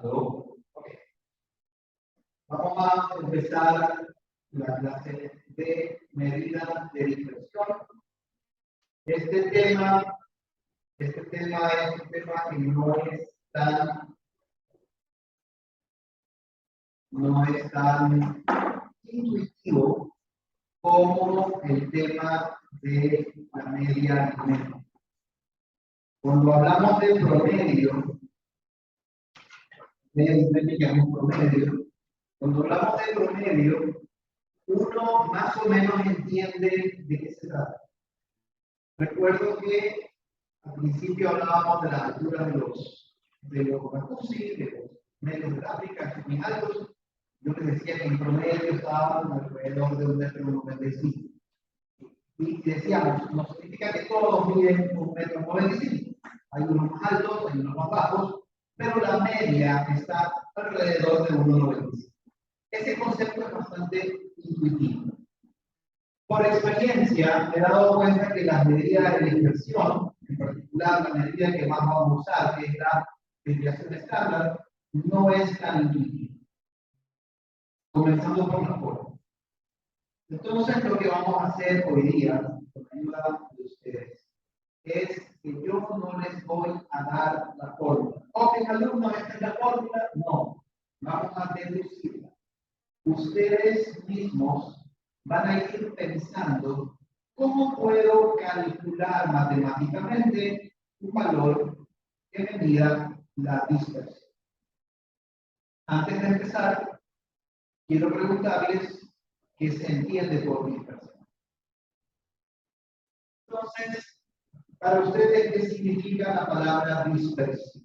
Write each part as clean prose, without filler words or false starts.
¿Aló? Ok. Vamos a empezar la clase de medidas de dispersión. Este tema es un tema que no es tan intuitivo como el tema de la media aritmética. Cuando hablamos de promedio, cuando hablamos de promedio, uno más o menos entiende de qué se trata. Recuerdo que al principio hablábamos de la altura de los Rakusi, de los medios de África, que son altos. Yo les decía que en promedio estaban alrededor de 1,95 m. Y decíamos, no significa que todos miden 1,95 m. Hay unos más altos, hay unos más bajos, pero la media está alrededor de 1,95 m. Ese concepto es bastante intuitivo. Por experiencia, me he dado cuenta que las medidas de dispersión, en particular la medida que más vamos a usar, que es la desviación estándar, no es tan intuitiva. Comenzando por la forma. Entonces, lo que vamos a hacer hoy día, con ayuda de ustedes, es que yo no les voy a dar la fórmula. Ok, alumnos, esta es la fórmula. No, vamos a deducirla. Ustedes mismos van a ir pensando cómo puedo calcular matemáticamente un valor que me mida la dispersión. Antes de empezar, quiero preguntarles qué se entiende por dispersión. Entonces, para ustedes, ¿qué significa la palabra dispersión?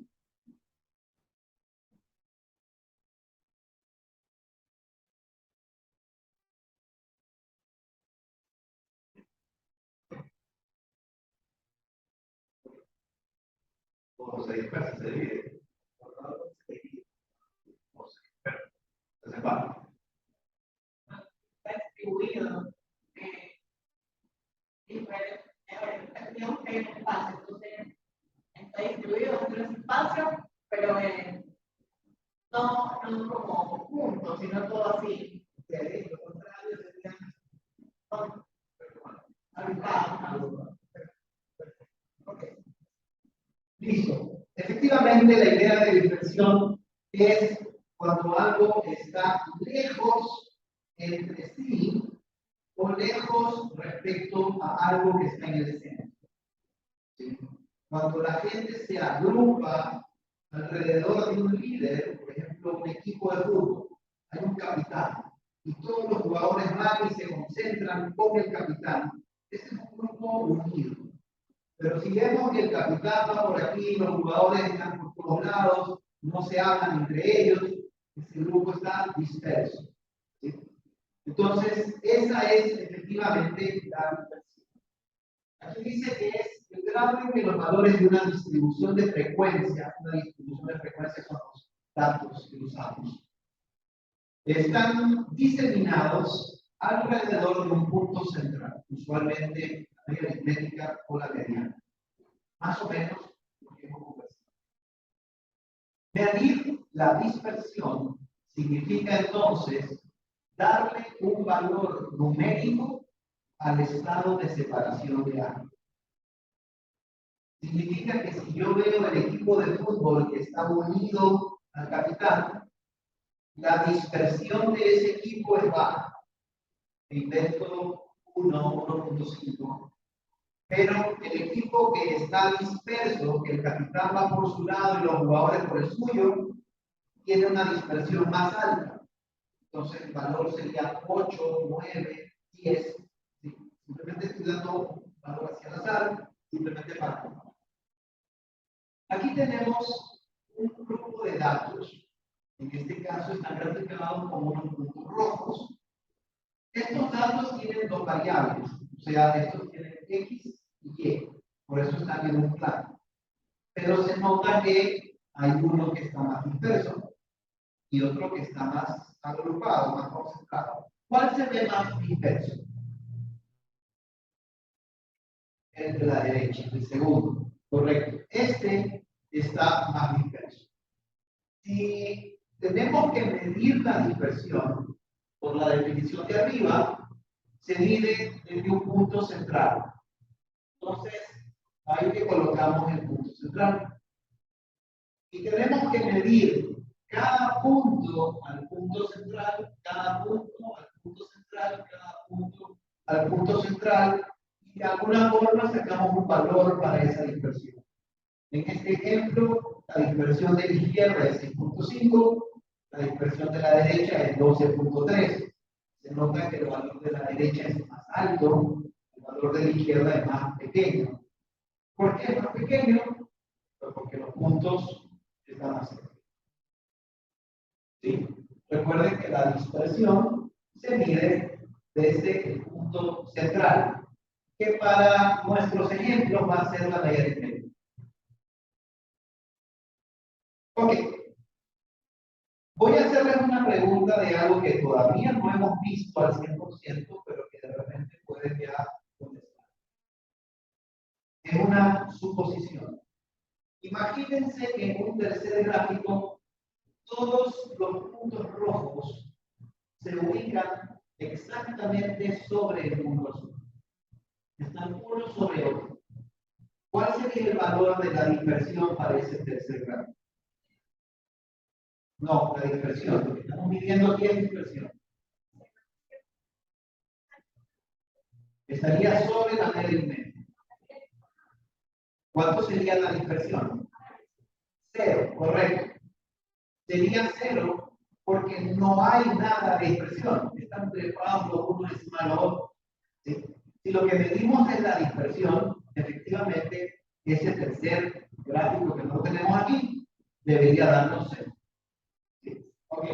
O se dispersa, se divide. O se dispersa, se separa. Está distribuido digamos que hay un espacio, entonces está distribuido en tres espacios, pero no como juntos, sino todo así. Lo contrario sería Agrupados. Okay. Listo. Efectivamente, la idea de dispersión es cuando algo está lejos entre sí o lejos respecto a algo que está en el centro. ¿Sí? Cuando la gente se agrupa alrededor de un líder, por ejemplo, un equipo de fútbol, hay un capitán, y todos los jugadores van y se concentran con el capitán. Ese es un grupo unido. Pero si vemos que el capitán va por aquí, los jugadores están por todos lados, no se hablan entre ellos, ese grupo está disperso. ¿Sí? Entonces, esa es efectivamente la dispersión. Aquí dice que es el grado en que los valores de una distribución de frecuencia son los datos que usamos, están diseminados alrededor de un punto central, usualmente la media aritmética o la mediana. Más o menos lo que hemos conversado. Medir la dispersión significa entonces darle un valor numérico al estado de separación de algo. Significa que si yo veo el equipo de fútbol que está unido al capitán, la dispersión de ese equipo es baja. Invento 1.5. Pero el equipo que está disperso, que el capitán va por su lado y los jugadores por el suyo, tiene una dispersión más alta. Entonces el valor sería 8, 9, 10. ¿Sí? Simplemente estoy dando un valor hacia el azar, simplemente para comparar. Aquí tenemos un grupo de datos. En este caso están graficados como unos puntos rojos. Estos datos tienen dos variables, o sea, estos tienen X y Y, por eso están en un plano. Pero se nota que hay uno que está más disperso y otro que está más agrupado, más concentrado. ¿Cuál se ve más disperso? El de la derecha, el segundo. Correcto. Este está más disperso. Si tenemos que medir la dispersión por la definición de arriba, se mide desde un punto central. Entonces, ahí que colocamos el punto central. Y tenemos que medir cada punto al punto central, cada punto al punto central, cada punto al punto central, y de alguna forma sacamos un valor para esa dispersión. En este ejemplo, la dispersión de la izquierda es 6.5, la dispersión de la derecha es 12.3. Se nota que el valor de la derecha es más alto, el valor de la izquierda es más pequeño. ¿Por qué es más pequeño? Pues porque los puntos están más cerca. ¿Sí? Recuerden que la dispersión se mide desde el punto central, que para nuestros ejemplos va a ser la media aritmética. Ok. Voy a hacerles una pregunta de algo que todavía no hemos visto al 100%, pero que de repente pueden ya contestar. Es una suposición. Imagínense que en un tercer gráfico todos los puntos rojos se ubican exactamente sobre el punto azul. Están uno sobre otro. ¿Cuál sería el valor de la dispersión para ese tercer gráfico? No, la dispersión. Lo que estamos midiendo aquí es dispersión. Estaría sobre la media aritmética. ¿Cuánto sería la dispersión? 0, correcto. Sería 0 porque no hay nada de dispersión. Están trepados los uno encima de los otros. ¿Sí? Si lo que medimos es la dispersión, efectivamente, ese tercer gráfico que no tenemos aquí debería darnos 0. ¿Sí? Ok,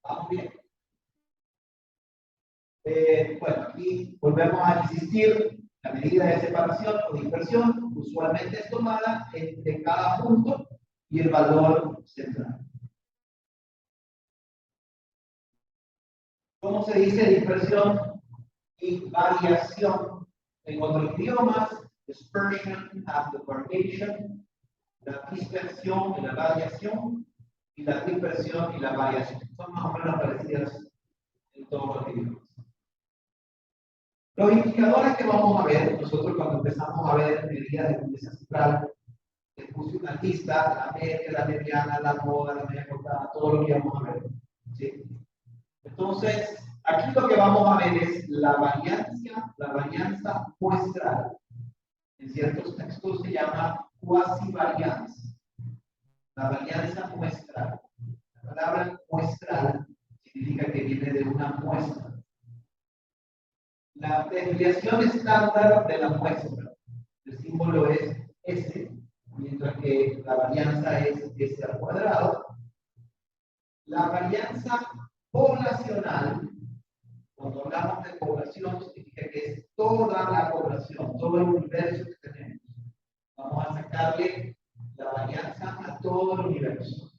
vamos bien. Bueno, aquí volvemos a insistir, la medida de separación o dispersión usualmente es tomada entre cada punto y el valor central. ¿Cómo se dice dispersión y variación? En otros idiomas, dispersion and the variation, la dispersión y la variación, y la dispersión y la variación. Son más o menos parecidas en todos los idiomas. Los indicadores que vamos a ver, nosotros cuando empezamos a ver medidas de tendencia central, les puse una lista, la media, la mediana, la moda, la media cortada, todo lo que vamos a ver. ¿Sí? Entonces, aquí lo que vamos a ver es la varianza muestral. En ciertos textos se llama cuasi-varianza. La varianza muestral. La palabra muestral significa que viene de una muestra. La desviación estándar de la muestra, el símbolo es S, mientras que la varianza es S al cuadrado. La varianza poblacional, cuando hablamos de población, significa que es toda la población, todo el universo que tenemos. Vamos a sacarle la varianza a todo el universo.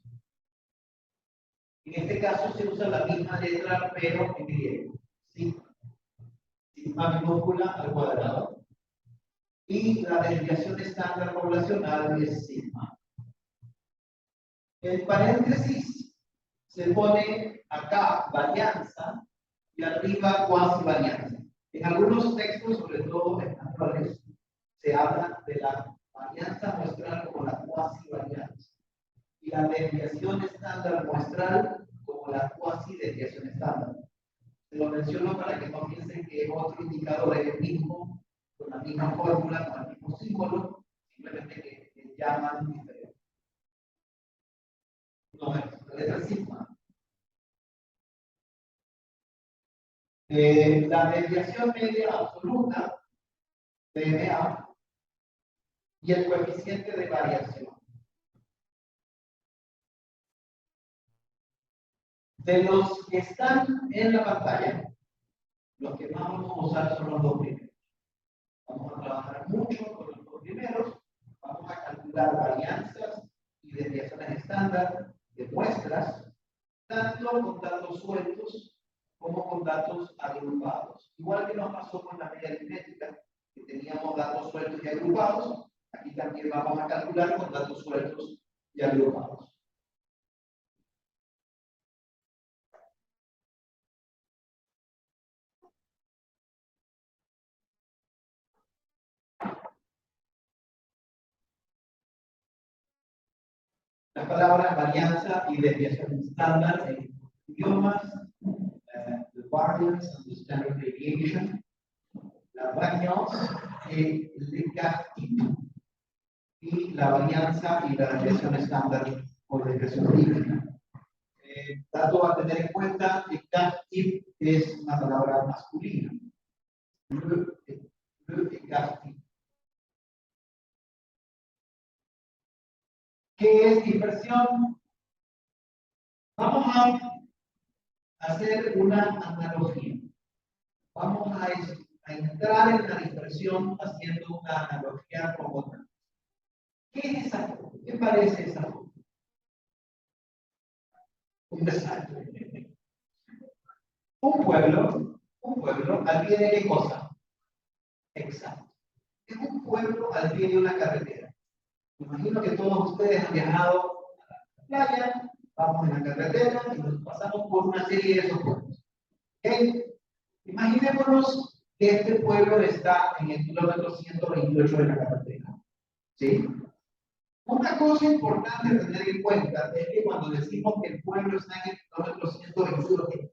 En este caso se usa la misma letra, pero en griego. Sigma. Sigma minúscula al cuadrado. Y la desviación estándar poblacional es sigma. En paréntesis se pone acá varianza y arriba cuasi varianza. En algunos textos, sobre todo españoles, se habla de la varianza muestral como la cuasi varianza y la desviación estándar muestral como la cuasi desviación estándar. Se lo menciono para que no piensen que es otro indicador, es el mismo, con la misma fórmula, con el mismo símbolo, simplemente que llaman diferente. No, es la letra sigma. La desviación media absoluta, DMA, y el coeficiente de variación. De los que están en la pantalla, los que más vamos a usar son los dos primeros. Vamos a trabajar mucho con los dos primeros. Vamos a calcular varianzas y desviaciones estándar de muestras, tanto con datos sueltos como con datos agrupados. Igual que nos pasó con la media aritmética, que teníamos datos sueltos y agrupados, aquí también vamos a calcular con datos sueltos y agrupados. las palabras varianza y desviación estándar en idiomas, the variance and the standard deviation, la variance et l'écart type, y la varianza y la desviación estándar o desviación típica. Dato a tener en cuenta, écart type es una palabra masculina. Le écart type. ¿Qué es dispersión? Vamos a hacer una analogía. Vamos a entrar en la dispersión haciendo una analogía con otra. ¿Qué es esa foto? ¿Qué parece esa foto? Un desastre. Un pueblo al pie de qué cosa? Exacto. Es un pueblo al pie de una carretera. Me imagino que todos ustedes han viajado a la playa, vamos en la carretera y nos pasamos por una serie de esos pueblos. ¿Okay? Imaginémonos que este pueblo está en el kilómetro 128 de la carretera. ¿Sí? Una cosa importante a tener en cuenta es que cuando decimos que el pueblo está en el kilómetro 128,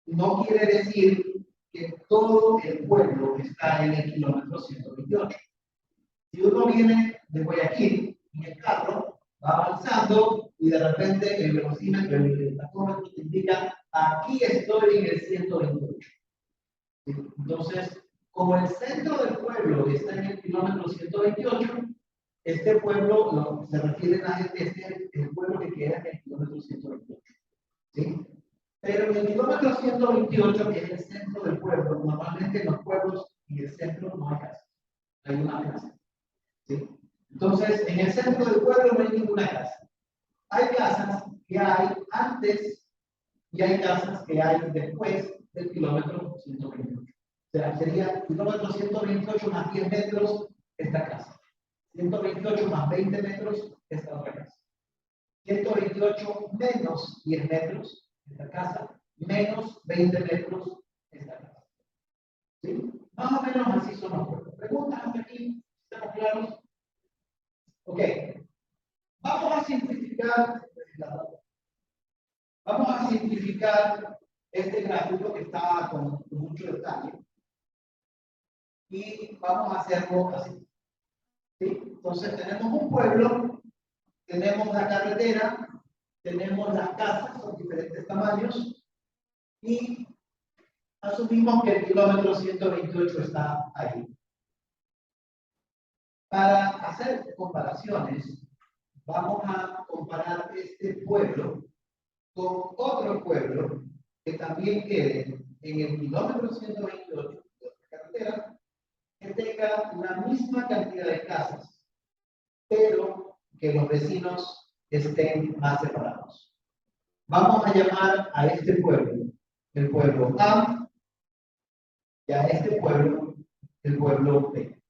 no quiere decir que todo el pueblo está en el kilómetro 128. Si uno viene de Guayaquil en el carro, va avanzando y de repente el velocímetro, el tacómetro te indica, aquí estoy en el 128. Entonces, como el centro del pueblo está en el kilómetro 128, este pueblo se refiere a la gente, este es el pueblo que queda en el kilómetro 128. ¿Sí? Pero en el kilómetro 128, que es el centro del pueblo, normalmente en los pueblos y el centro no hay casa, hay una plaza. ¿Sí? Entonces, en el centro del pueblo no hay ninguna casa. Hay casas que hay antes y hay casas que hay después del kilómetro 128. O sea, sería kilómetro 128 más 10 metros esta casa. 128 más 20 metros esta otra casa. 128 menos 10 metros esta casa, menos 20 metros esta casa. ¿Sí? Más o menos así son los pueblos. ¿Preguntas hasta aquí? ¿Estamos claros? Ok. Vamos a simplificar. Vamos a simplificar este gráfico que está con mucho detalle. Y vamos a hacerlo así. ¿Sí? Entonces tenemos un pueblo, tenemos la carretera, tenemos las casas con diferentes tamaños y asumimos que el kilómetro 128 está ahí. Para hacer comparaciones, vamos a comparar este pueblo con otro pueblo que también quede en el kilómetro 128 de la carretera, que tenga la misma cantidad de casas, pero que los vecinos estén más separados. Vamos a llamar a este pueblo el pueblo A y a este pueblo el pueblo B.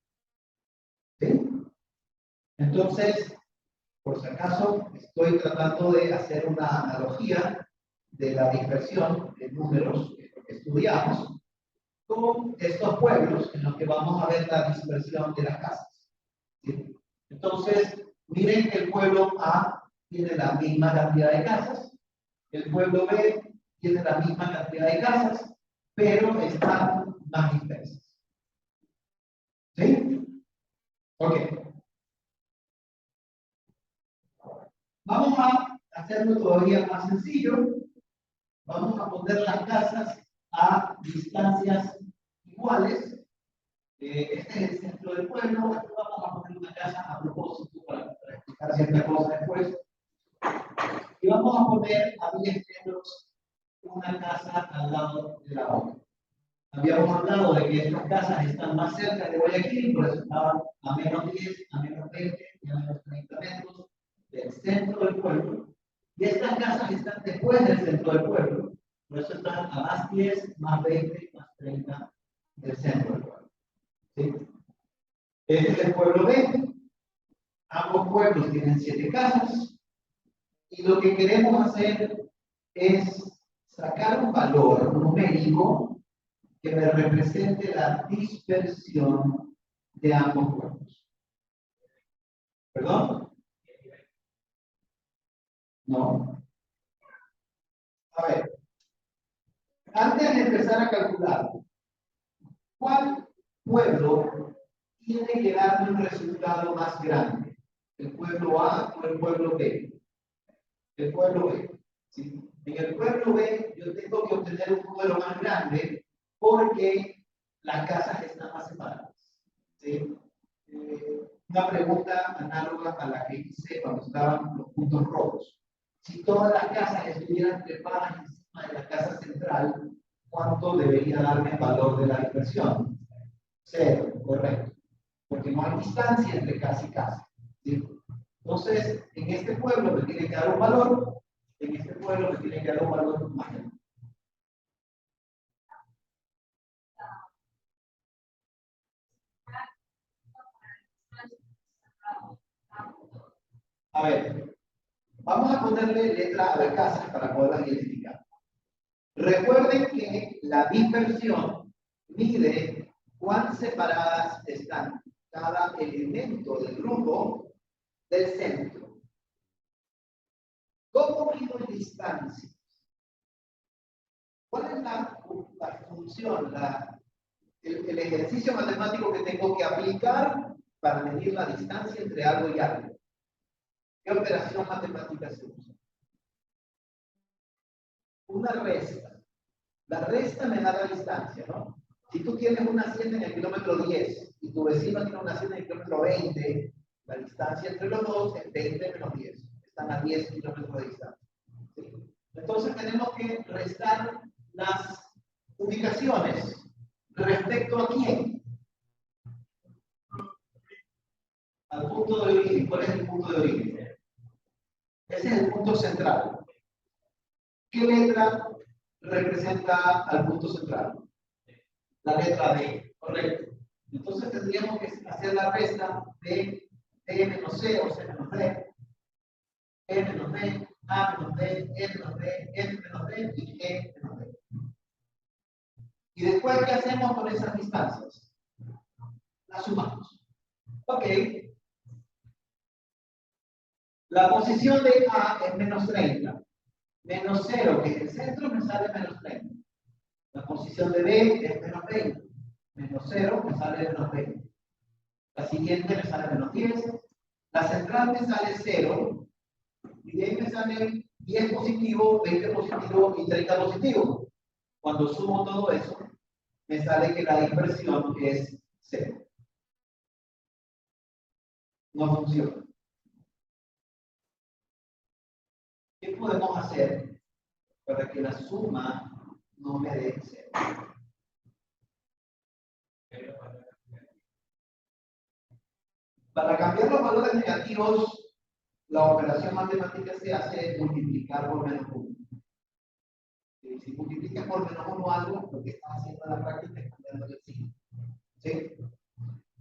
¿Sí? Entonces, por si acaso, estoy tratando de hacer una analogía de la dispersión de números que estudiamos con estos pueblos en los que vamos a ver la dispersión de las casas. ¿Sí? Entonces, miren que el pueblo A tiene la misma cantidad de casas, el pueblo B tiene la misma cantidad de casas, pero están más dispersas. ¿Sí? Ok. Vamos a hacerlo todavía más sencillo. Vamos a poner las casas a distancias iguales. Este es el centro del pueblo. Aquí vamos a poner una casa a propósito para explicar cierta cosa después. Y vamos a poner a 10 metros una casa al lado de la otra. Habíamos hablado de que estas casas están más cerca de Guayaquil, por eso estaban a menos 10, a menos 20 y a menos 30 metros del centro del pueblo. Y estas casas están después del centro del pueblo, por eso están a más 10, más 20, más 30 del centro del pueblo. ¿Sí? Este es el pueblo B. Ambos pueblos tienen 7 casas. Y lo que queremos hacer es sacar un valor numérico que me represente la dispersión de ambos pueblos. ¿Perdón? No. A ver, antes de empezar a calcular, ¿cuál pueblo tiene que darme un resultado más grande? ¿El pueblo A o el pueblo B? El pueblo B. ¿Sí? En el pueblo B yo tengo que obtener un número más grande porque las casas están más separadas. ¿Sí? Una pregunta análoga a la que hice cuando estaban los puntos rojos. Si todas las casas estuvieran trepadas encima de la casa central, ¿cuánto debería darme el valor de la dispersión? 0, correcto. Porque no hay distancia entre casa y casa. ¿Sí? Entonces, en este pueblo me tiene que dar un valor, en este pueblo me tiene que dar un valor más grande. A ver, vamos a ponerle letra a la casa para poderla identificar. Recuerden que la dispersión mide cuán separadas están cada elemento del grupo del centro. ¿Cómo mido distancias? ¿Cuál es la función, el ejercicio matemático que tengo que aplicar para medir la distancia entre algo y algo? ¿Qué operación matemática se usa? Una resta. La resta me da la distancia, ¿no? Si tú tienes una hacienda en el kilómetro 10 y tu vecino tiene una hacienda en el kilómetro 20, la distancia entre los dos es 20 menos 10. Están a 10 kilómetros de distancia. ¿Sí? Entonces tenemos que restar las ubicaciones. ¿Respecto a quién? Al punto de origen. ¿Cuál es el punto de origen? Ese es el punto central. ¿Qué letra representa al punto central? La letra D, correcto. Entonces tendríamos que hacer la resta de D menos C o C menos D, E menos D, A menos D, E menos D, F menos D y E menos D. Y después, ¿qué hacemos con esas distancias? Las sumamos. Ok. La posición de A es menos 30. Menos 0, que es el centro, me sale menos 30. La posición de B es menos 20. Menos 0 me sale menos 20. La siguiente me sale menos 10. La central me sale 0. Y de ahí me sale 10 positivo, 20 positivo y 30 positivo. Cuando sumo todo eso, me sale que la dispersión es 0. No funciona. ¿Qué podemos hacer para que la suma no me dé 0? Para cambiar los valores negativos, la operación matemática se hace multiplicar por menos 1. Si multiplicas por menos 1 algo, lo que estás haciendo en la práctica es cambiando el signo. ¿Sí?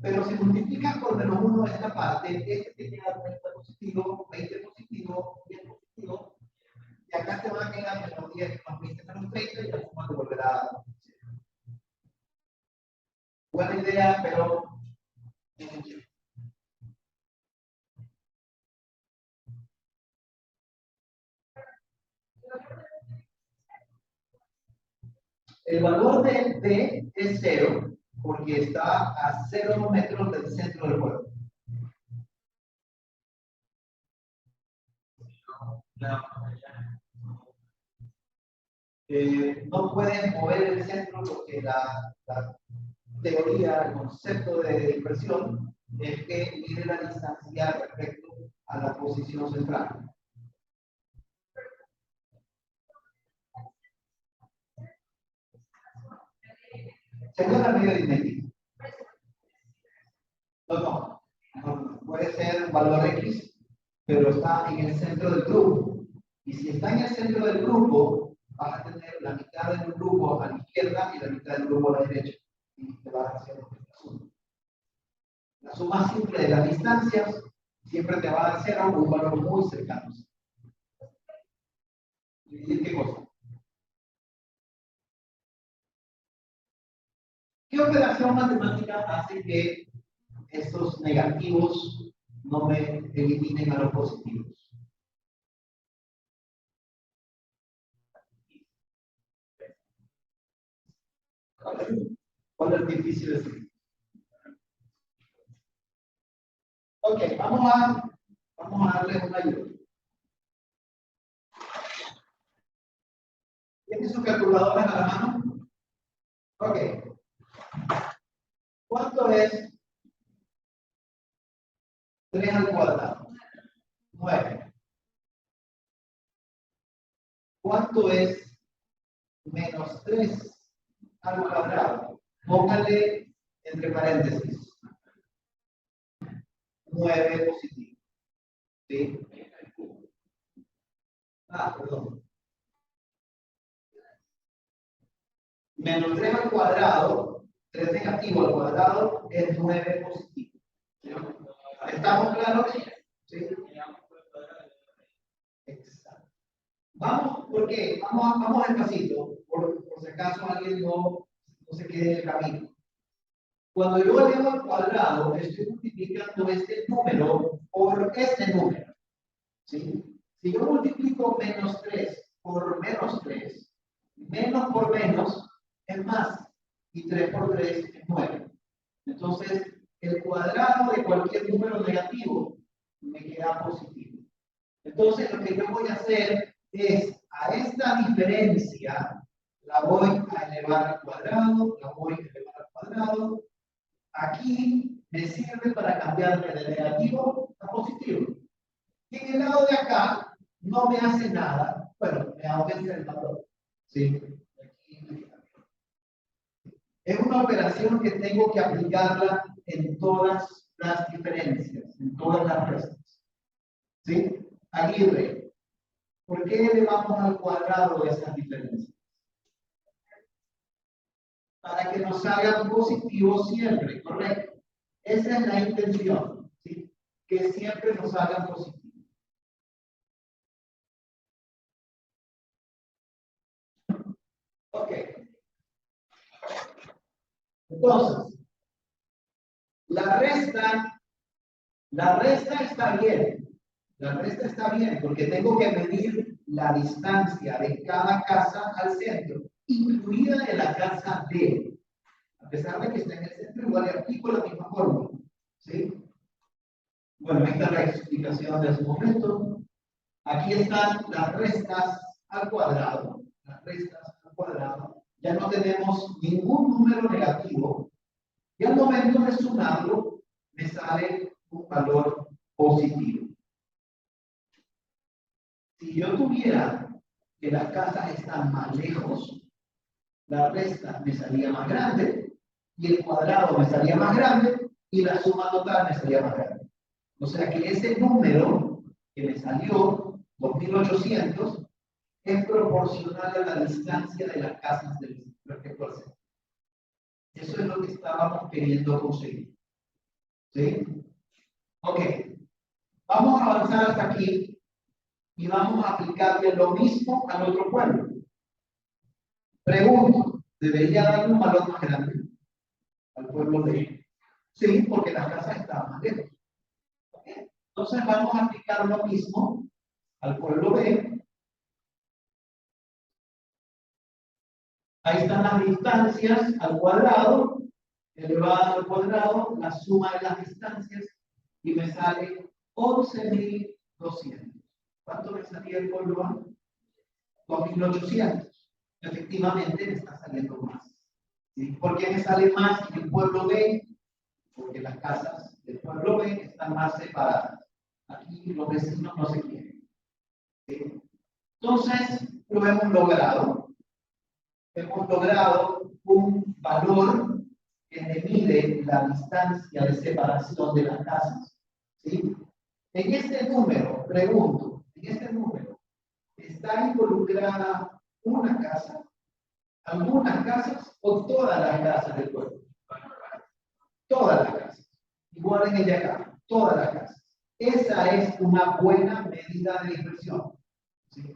Pero si multiplicas por menos 1 esta parte, este te queda 30 positivo, 20 positivo, 10 positivo, y acá te van a quedar menos 10, menos 20, menos 30, y la suma te volverá a dar. Buena idea, pero el valor de D es 0, porque está a 0 metros del centro del cuerpo. No pueden mover el centro porque la teoría, el concepto de dispersión es que mide la distancia respecto a la posición central. Según la medida aritmética. No, puede ser un valor X, pero está en el centro del grupo. Y si está en el centro del grupo, vas a tener la mitad del grupo a la izquierda y la mitad del grupo a la derecha. Y te vas a hacer la suma. La suma simple de las distancias siempre te va a dar 0 o un valor muy cercano. ¿Dividir qué cosa? ¿Qué operación matemática hace que estos negativos no me eliminen a los positivos? ¿Cuál es difícil decir? Ok, vamos a darle una ayuda. ¿Tiene sus calculadoras a la mano? Ok. ¿Cuánto es 3 al cuadrado? 9. ¿Cuánto es menos 3 al cuadrado? Póngale entre paréntesis 9 positivo. ¿Sí? Perdón. Menos 3 al cuadrado, 3 negativo al cuadrado es 9 positivo. ¿Estamos claros? ¿Sí? Exacto. Vamos, ¿por qué? Vamos despacito, por si acaso alguien no se quede en el camino. Cuando yo elevo al cuadrado, estoy multiplicando este número por este número. ¿Sí? Si yo multiplico menos 3 por menos 3, menos por menos es más, y 3 por 3 es 9. Entonces, el cuadrado de cualquier número negativo me queda positivo. Entonces, lo que yo voy a hacer es, a esta diferencia, la voy a elevar al cuadrado, la voy a elevar al cuadrado. Aquí me sirve para cambiarme de negativo a positivo. Y en el lado de acá no me hace nada. Bueno, me aumenta el valor. ¿Sí? Es una operación que tengo que aplicarla en todas las diferencias, en todas las restas. ¿Sí? Aguirre, ¿por qué elevamos al cuadrado esas diferencias? Para que nos salgan positivos siempre, ¿correcto? Esa es la intención, ¿sí? Que siempre nos salgan positivos. Ok. Entonces, la resta está bien. La resta está bien porque tengo que medir la distancia de cada casa al centro, incluida de la casa D. A pesar de que está en el centro, igual le aplico la misma fórmula. ¿Sí? Bueno, ahí está la explicación de ese momento. Aquí están las restas al cuadrado. Las restas al cuadrado. Ya no tenemos ningún número negativo. Y al momento de sumarlo, me sale un valor positivo. Si yo tuviera que las casas están más lejos, la resta me salía más grande y el cuadrado me salía más grande y la suma total me salía más grande. O sea que ese número que me salió, 2800, es proporcional a la distancia de las casas del respecto al centro. Eso es lo que estábamos queriendo conseguir. ¿Sí? Ok. Vamos a avanzar hasta aquí y vamos a aplicarle lo mismo al otro pueblo. Pregunto, ¿debería darle un valor más grande al pueblo de? Sí, porque las casas estaban más lejos. ¿Okay? Entonces vamos a aplicar lo mismo al pueblo B. Ahí están las distancias al cuadrado, elevada al cuadrado, la suma de las distancias, y me sale 11.200. ¿Cuánto me salía el pueblo A? 2.800. Efectivamente me está saliendo más. ¿Sí? ¿Por qué me sale más que el pueblo B? Porque las casas del pueblo B están más separadas. Aquí los vecinos no se quieren. ¿Sí? Entonces, lo hemos logrado. Hemos logrado un valor que me mide la distancia de separación de las casas. ¿Sí? En este número, pregunto, en este número, ¿está involucrada una casa, algunas casas o todas las casas del pueblo? Todas las casas. Igual en el de acá, todas las casas. Esa es una buena medida de dispersión. ¿Sí?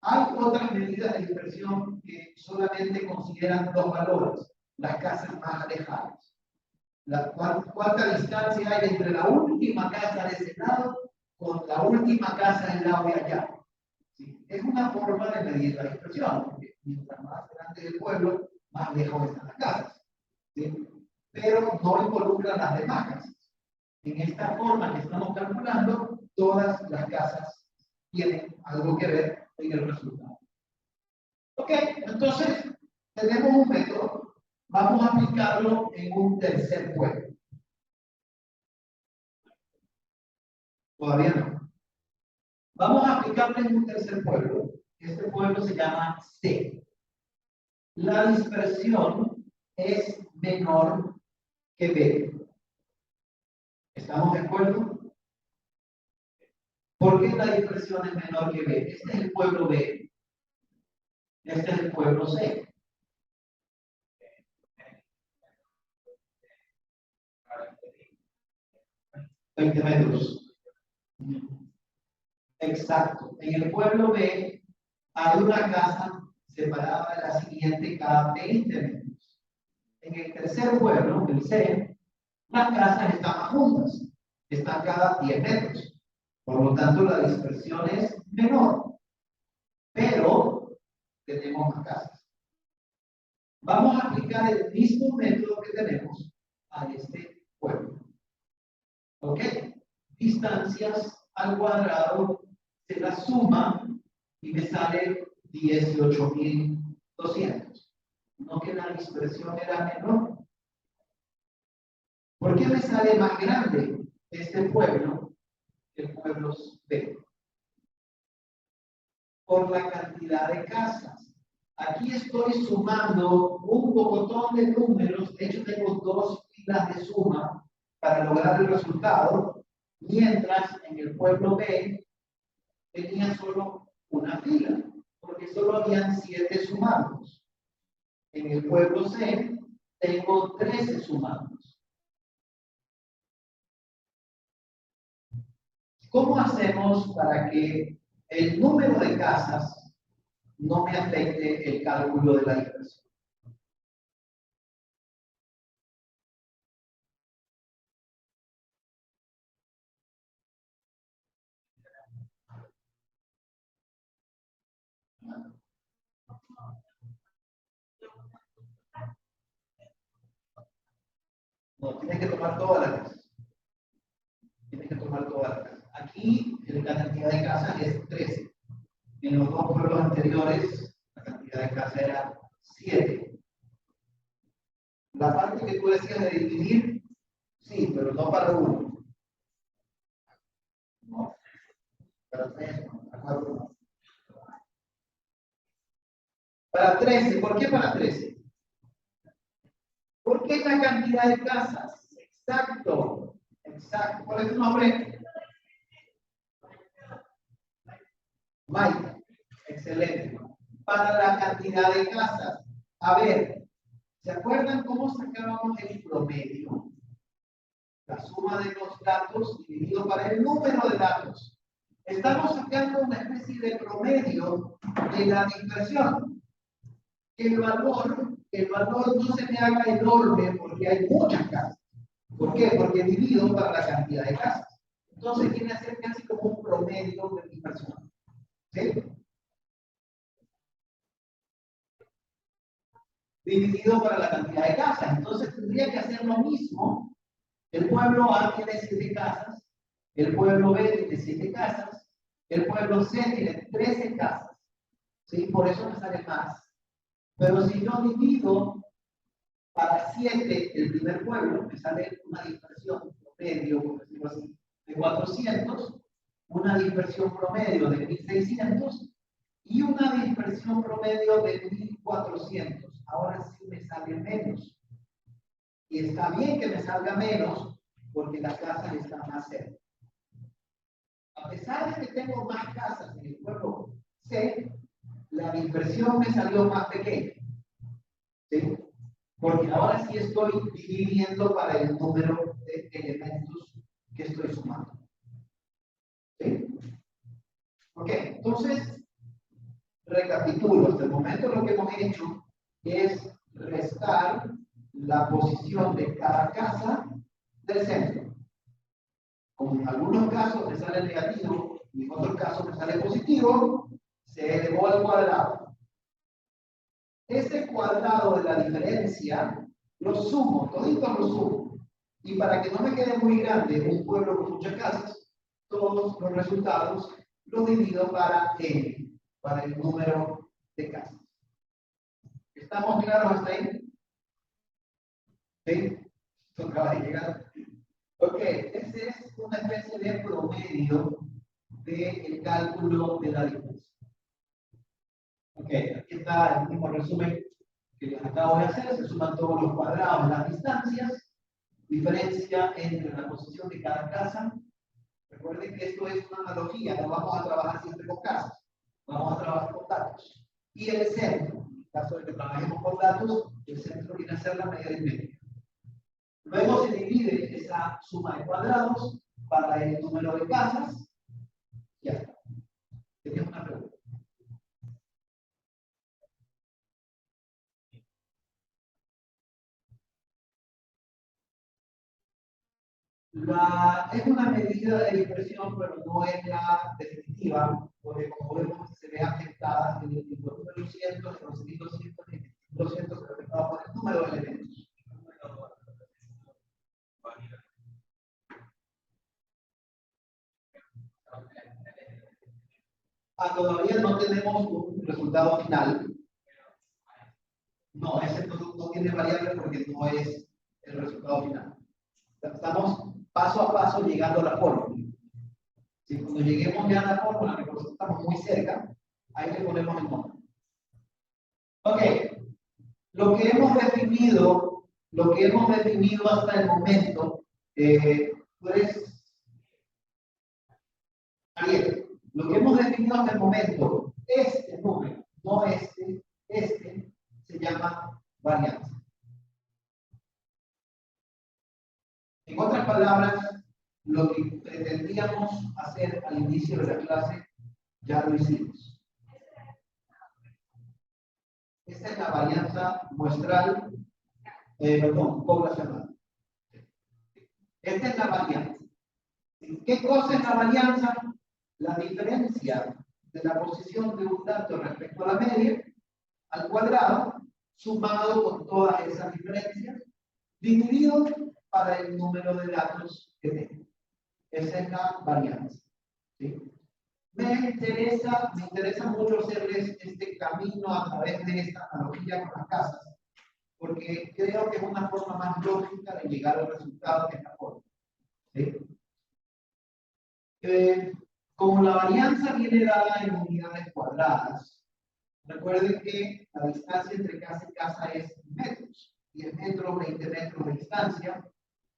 Hay otras medidas de dispersión que solamente consideran dos valores, las casas más alejadas. ¿Cuánta distancia hay entre la última casa de ese lado con la última casa del lado de allá? ¿Sí? Es una forma de medir la dispersión, porque mientras más grande el pueblo, más lejos están las casas, ¿sí? Pero no involucran las demás casas. En esta forma que estamos calculando, todas las casas tienen algo que ver en el resultado. Ok, entonces tenemos un método. Vamos a aplicarlo en un tercer pueblo. Todavía no. Vamos a aplicarlo en un tercer pueblo. Este pueblo se llama C. La dispersión es menor que B. ¿Estamos de acuerdo? ¿Por qué la dispersión es menor que B? Este es el pueblo B. Este es el pueblo C. 20 metros. Exacto. En el pueblo B hay una casa separada de la siguiente cada 20 metros. En el tercer pueblo, el C, las casas están juntas. Están cada 10 metros. Por lo tanto, la dispersión es menor. Pero tenemos más casas. Vamos a aplicar el mismo método que tenemos a este pueblo. ¿Ok? Distancias al cuadrado se la suma y me sale 18.200. ¿No que la dispersión era menor? ¿Por qué me sale más grande este pueblo que el pueblo B? Por la cantidad de casas. Aquí estoy sumando un pocotón de números. De hecho, tengo dos filas de suma para lograr el resultado, mientras en el pueblo B tenía solo una fila, porque solo habían 7 sumados. En el pueblo C tengo 13 sumados. ¿Cómo hacemos para que el número de casas no me afecte el cálculo de la dispersión? No, tienes que tomar todas las casas. Tienes que tomar todas las casas. Aquí la cantidad de casas es 13. En los dos pueblos anteriores, la cantidad de casas era 7. La parte que tú decías de dividir, sí, pero no para 1. No, para 3, no, para 4 no. Para 13, ¿por qué para 13? Porque es la cantidad de casas. Exacto, exacto. ¿Cuál es tu nombre? Mike. Excelente. Para la cantidad de casas. A ver, ¿se acuerdan cómo sacábamos el promedio? La suma de los datos dividido para el número de datos. Estamos sacando una especie de promedio de la dispersión. El valor no se me haga enorme porque hay muchas casas. ¿Por qué? Porque divido para la cantidad de casas. Entonces viene a ser casi como un promedio de dispersión. ¿Sí? Dividido para la cantidad de casas. Entonces tendría que hacer lo mismo. El pueblo A tiene 7 casas, el pueblo B tiene 7 casas, el pueblo C tiene 13 casas. ¿Sí? Por eso me sale más. Pero si yo divido para 7 el primer pueblo, me sale una dispersión promedio, por decirlo así, de 400, una dispersión promedio de 1600 y una dispersión promedio de 1400. Ahora sí me sale menos. Y está bien que me salga menos porque las casas están más cerca. A pesar de que tengo más casas en el pueblo C, la dispersión me salió más pequeña. ¿Sí? Porque ahora sí estoy dividiendo para el número de elementos que estoy sumando. ¿Sí? Ok, entonces, recapitulo. Hasta el momento lo que hemos hecho es restar la posición de cada casa del centro. Como en algunos casos me sale negativo y en otros casos me sale positivo, se elevó al cuadrado. Este cuadrado de la diferencia lo sumo, todito lo sumo. Y para que no me quede muy grande un pueblo con muchas casas, todos los resultados los divido para n, para el número de casas. ¿Estamos claros hasta ahí? ¿Sí? ¿Esto acaba de llegar? Ok, este es una especie de promedio del cálculo de la diferencia. Ok, aquí está el mismo resumen que les acabo de hacer. Se suman todos los cuadrados de las distancias, diferencia entre la posición de cada casa. Recuerden que esto es una analogía, no vamos a trabajar siempre con casas, vamos a trabajar con datos. Y el centro, en el caso de que trabajemos con datos, el centro viene a ser la media aritmética. Luego se divide esa suma de cuadrados para el número de casas. Ya está. Teníamos una pregunta. Es una medida de dispersión, pero no es la definitiva, porque como vemos se ve afectada en el número 100, en los 1200, en el 200 se ve afectado por el número de elementos. Todavía no tenemos un resultado final. No, ese no tiene variable porque no es el resultado final. Estamos paso a paso llegando a la fórmula. Si cuando lleguemos ya a la fórmula, que por eso estamos muy cerca, ahí le ponemos el nombre. Ok, lo que hemos definido hasta el momento, pues, Ariel, lo que hemos definido hasta el momento, este número, no este se llama varianza. En otras palabras, lo que pretendíamos hacer al inicio de la clase, ya lo hicimos. Esta es la varianza muestral, poblacional. Esta es la varianza. ¿Qué cosa es la varianza? La diferencia de la posición de un dato respecto a la media al cuadrado, sumado con todas esas diferencias, dividido para el número de datos que tengo. Esa es la varianza. ¿Sí? Me interesa mucho hacerles este camino a través de esta analogía con las casas, porque creo que es una forma más lógica de llegar al resultado de esta forma. ¿Sí? Como la varianza viene dada en unidades cuadradas, recuerden que la distancia entre casa y casa es metros, 10 metros, 20 metros de distancia,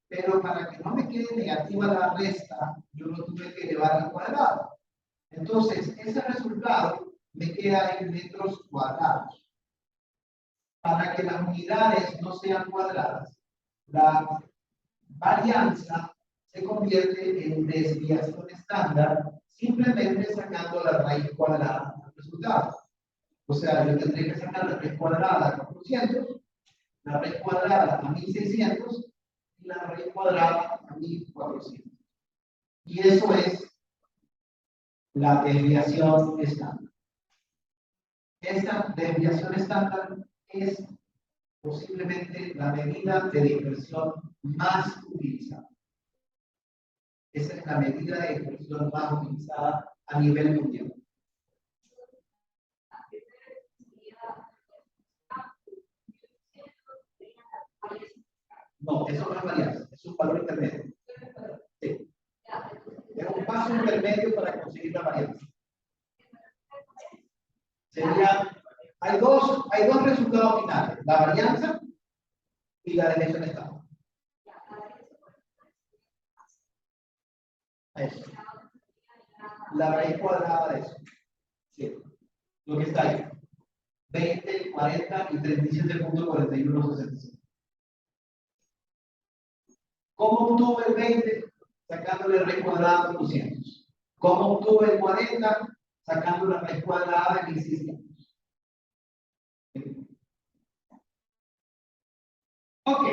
pero para que no me quede negativa la resta, yo lo tuve que elevar al cuadrado. Entonces, ese resultado me queda en metros cuadrados. Para que las unidades no sean cuadradas, la varianza se convierte en desviación estándar simplemente sacando la raíz cuadrada del resultado. O sea, yo tendré que sacar la raíz cuadrada a 400, la raíz cuadrada a 1600 y la raíz cuadrada a 1400. Y eso es la desviación estándar. Esta desviación estándar es posiblemente la medida de dispersión más utilizada. Esa es la medida de dispersión más utilizada a nivel mundial. No, eso no es varianza, es un valor intermedio. Sí. Es un paso intermedio para conseguir la varianza. Sería, hay dos resultados finales, la varianza y la desviación estándar. Eso. La raíz cuadrada de eso. Sí. Lo que está ahí. 20, 40 y 37.4165. ¿Cómo obtuve el 20? Sacándole raíz cuadrada de 200. ¿Cómo obtuve el 40? Sacando la raíz cuadrada de 1600. Ok.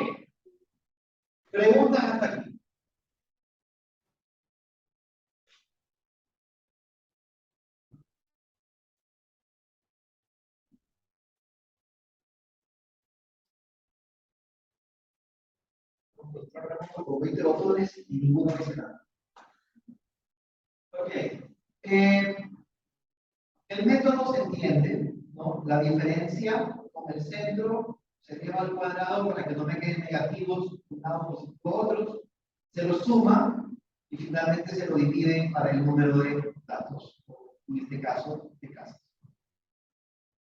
Preguntas hasta aquí. con 20 botones y ninguno dice nada. Ok. El método se entiende, ¿no? La diferencia con el centro se lleva al cuadrado para que no me queden negativos unos positivo otros. Se los suma y finalmente se lo divide para el número de datos, en este caso de casas.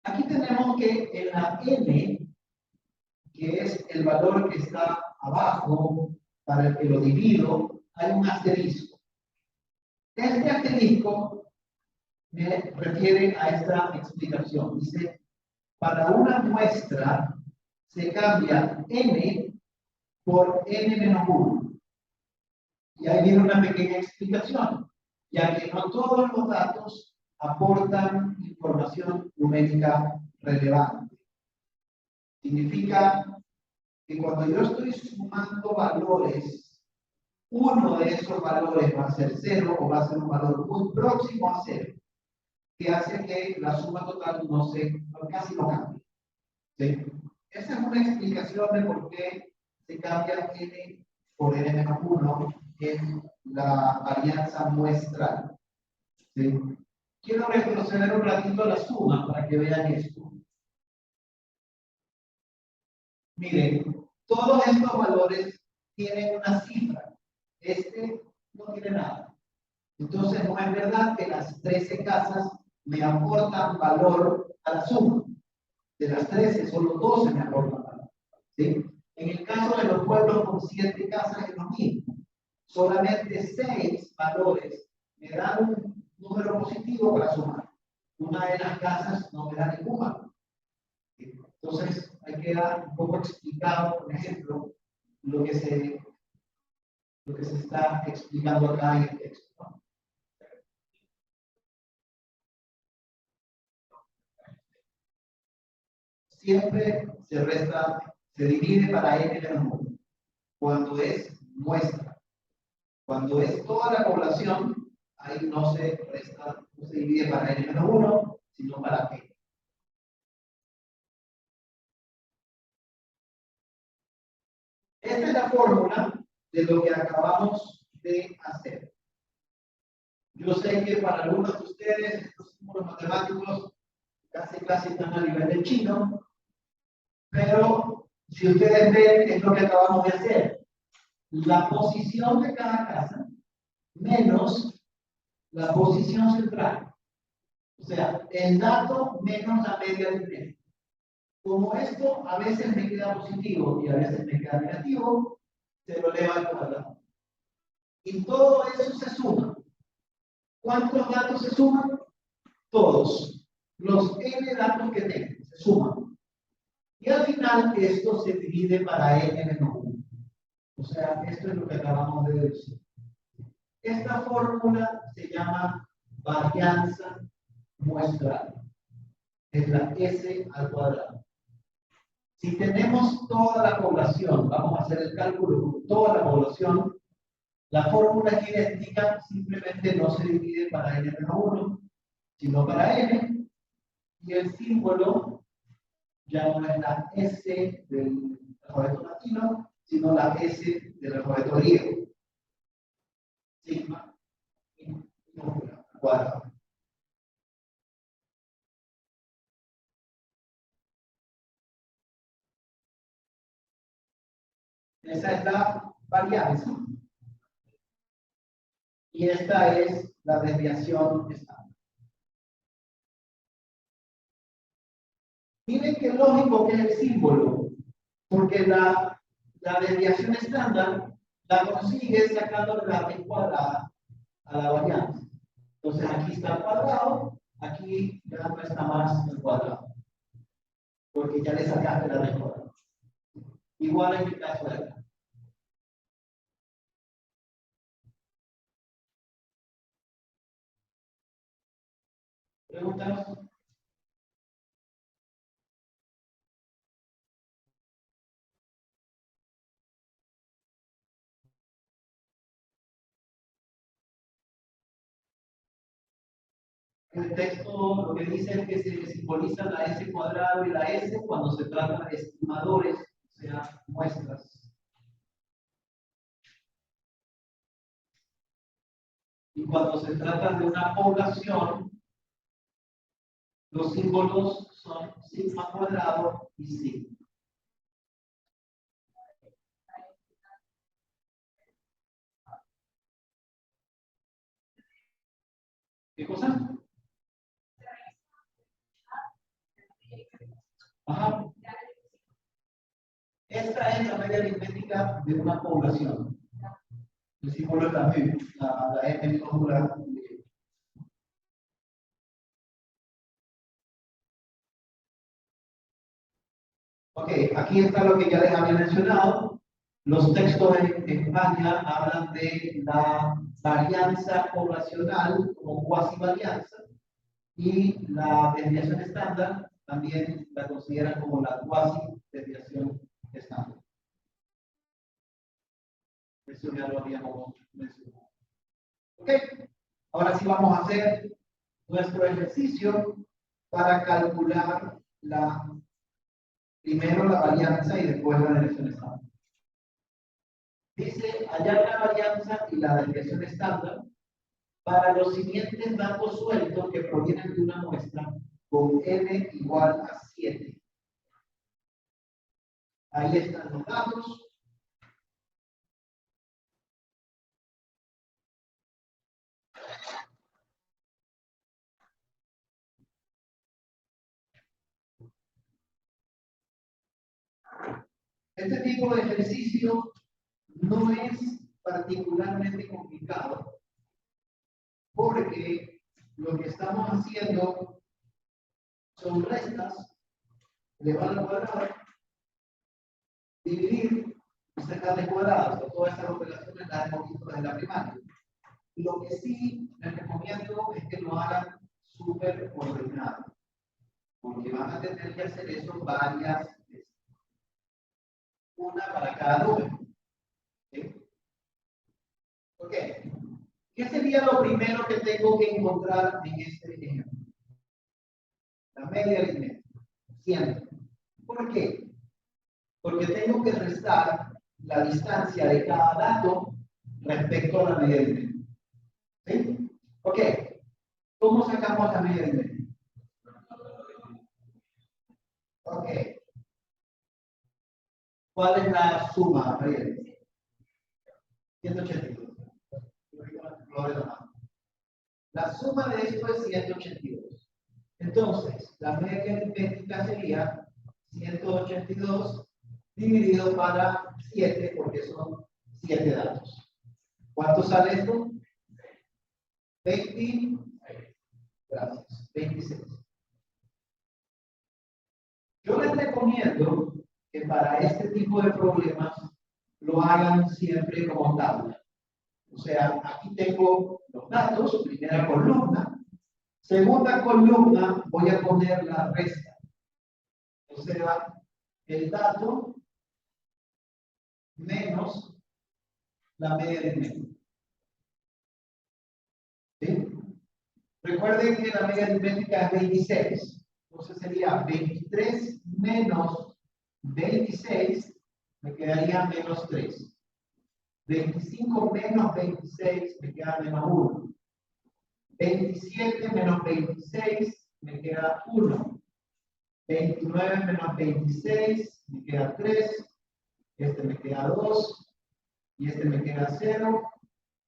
Aquí tenemos que en la n, que es el valor que está abajo para el que lo divido, hay un asterisco. Este asterisco me refiere a esta explicación. Dice, para una muestra se cambia n por n-1. Y ahí viene una pequeña explicación, ya que no todos los datos aportan información numérica relevante. Significa que cuando yo estoy sumando valores, uno de esos valores va a ser 0 o va a ser un valor muy próximo a 0, que hace que la suma total casi no cambie. ¿Sí? Esa es una explicación de por qué se cambia n por n-1 en la varianza muestral. ¿Sí? Quiero retroceder un ratito a la suma para que vean esto. Miren, todos estos valores tienen una cifra. Este no tiene nada. Entonces no es verdad que las 13 casas me aportan valor a la suma. De las 13, solo 12 me aportan valor. ¿Sí? En el caso de los pueblos con 7 casas es lo mismo. Solamente 6 valores me dan un número positivo para sumar. Una de las casas no me da ningún valor. Entonces, hay que dar un poco explicado, por ejemplo, lo que se está explicando acá en el texto, ¿no? Siempre se divide para n-1 cuando es muestra. Cuando es toda la población, ahí no se resta, no se divide para n-1, sino para p. Esta es la fórmula de lo que acabamos de hacer. Yo sé que para algunos de ustedes, estos símbolos matemáticos casi están a nivel de chino, pero si ustedes ven, es lo que acabamos de hacer. La posición de cada casa menos la posición central. O sea, el dato menos la media del medio. Como esto a veces me queda positivo y a veces me queda negativo, se lo eleva al cuadrado. Y todo eso se suma. ¿Cuántos datos se suman? Todos. Los n datos que tengo se suman. Y al final esto se divide para n-1. O sea, esto es lo que acabamos de decir. Esta fórmula se llama varianza muestral. Es la S al cuadrado. Si tenemos toda la población, vamos a hacer el cálculo con toda la población, la fórmula es idéntica, simplemente no se divide para n-1, sino para n, y el símbolo ya no es la S del alfabeto latino, sino la S del alfabeto griego. Sigma cuadrado. Esa es la varianza. Y esta es la desviación estándar. Miren qué lógico que es el símbolo, porque la desviación estándar la consigue sacando la raíz cuadrada a la varianza. Entonces aquí está el cuadrado, aquí ya no está más el cuadrado, porque ya le sacaste la raíz cuadrada. Igual en el caso de acá. ¿Preguntas? El texto lo que dice es que se simboliza la S cuadrado y la S cuando se trata de estimadores, o sea, muestras. Y cuando se trata de una población, los símbolos son sigma cuadrado y sigma. ¿Qué cosa? Ajá. Esta es la media aritmética de una población. El símbolo es la M minúscula. Ok, aquí está lo que ya les había mencionado. Los textos en España hablan de la varianza poblacional como cuasi varianza y la desviación estándar también la consideran como la cuasi desviación estándar. Eso ya lo habíamos mencionado. Ok, ahora sí vamos a hacer nuestro ejercicio para calcular primero la varianza y después la desviación estándar. Dice hallar la varianza y la desviación estándar para los siguientes datos sueltos que provienen de una muestra con n igual a 7. Ahí están los datos. Este tipo de ejercicio no es particularmente complicado porque lo que estamos haciendo son restas, elevar al cuadrado, dividir y sacarle cuadrados. Todas esas operaciones las hemos visto desde la primaria. Lo que sí les recomiendo es que lo hagan súper ordenado, porque van a tener que hacer eso varias veces. Una para cada número. ¿Sí? Ok. ¿Qué sería lo primero que tengo que encontrar en este ejemplo? La media aritmética. 100. ¿Por qué? Porque tengo que restar la distancia de cada dato respecto a la media aritmética. ¿Sí? Ok. ¿Cómo sacamos la media aritmética? Ok. ¿Cuál es la suma, María? 182. La suma de esto es 182. Entonces, la media aritmética sería 182 dividido para 7, porque son 7 datos. ¿Cuánto sale esto? 20. Gracias. 26. Yo les recomiendo que para este tipo de problemas lo hagan siempre como tabla. O sea, aquí tengo los datos, primera columna. Segunda columna voy a poner la resta. O sea, el dato menos la media aritmética. ¿Sí? Recuerden que la media aritmética es 26. Entonces sería 23 menos 26, me quedaría menos 3. 25 menos 26 me queda menos 1. 27 menos 26 me queda 1. 29 menos 26 me queda 3. Este me queda 2. Y este me queda 0.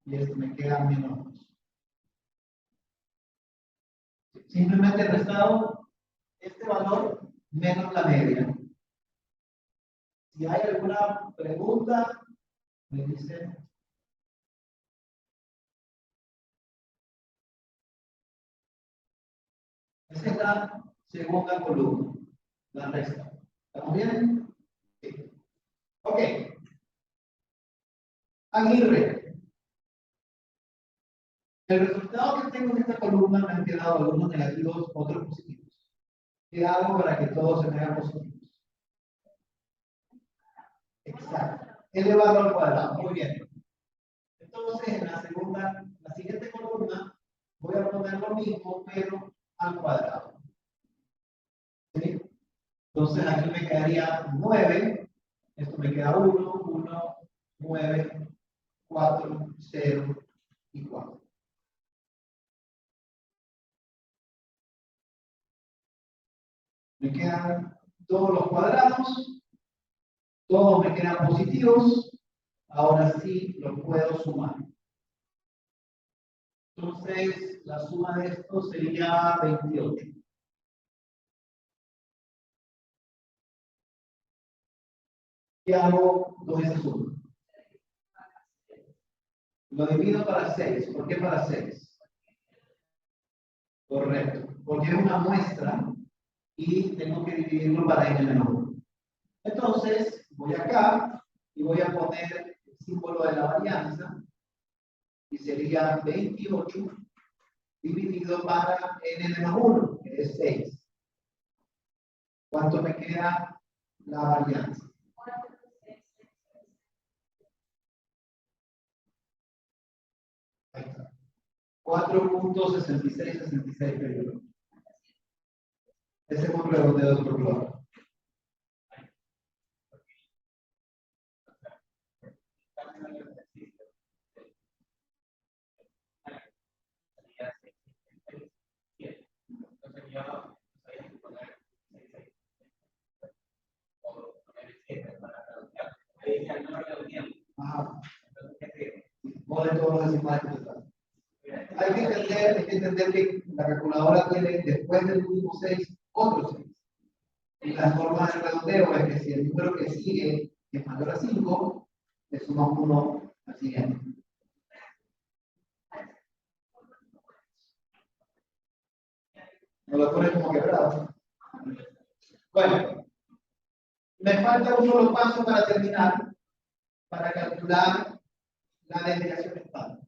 Y este me queda menos 2. Simplemente he restado este valor menos la media. Si hay alguna pregunta, me dicen. Esta es la segunda columna, la resta. ¿Estamos bien? Sí. Ok. Aguirre. El resultado que tengo en esta columna me han quedado algunos negativos, otros positivos. ¿Qué hago para que todos se me hagan positivos? Exacto. Elevado al cuadrado. Muy bien. Entonces, en la siguiente columna, voy a poner lo mismo, pero al cuadrado. ¿Sí? Entonces, aquí me quedaría 9. Esto me queda 1, 1, 9, 4, 0 y 4. Me quedan todos los cuadrados, todos me quedan positivos, ahora sí los puedo sumar. Entonces, la suma de esto sería 28. ¿Qué hago con esa suma? Lo divido para 6. ¿Por qué para 6? Correcto. Porque es una muestra y tengo que dividirlo para n-1. Entonces, voy acá y voy a poner el símbolo de la varianza y sería 28 dividido para n-1, que es 6. ¿Cuánto me queda la varianza? Ahí está. 4.6666 periodos. Ese es un redondeo de otro lado. Ajá. No de todos los decimales que están. Hay que entender que la calculadora tiene después del último 6 otros 6. Y la forma de redondeo es que si el número que sigue es mayor a 5, le sumamos 1 al siguiente. No lo pone como quebrado. Bueno, me falta un solo paso para terminar, para calcular la desviación estándar.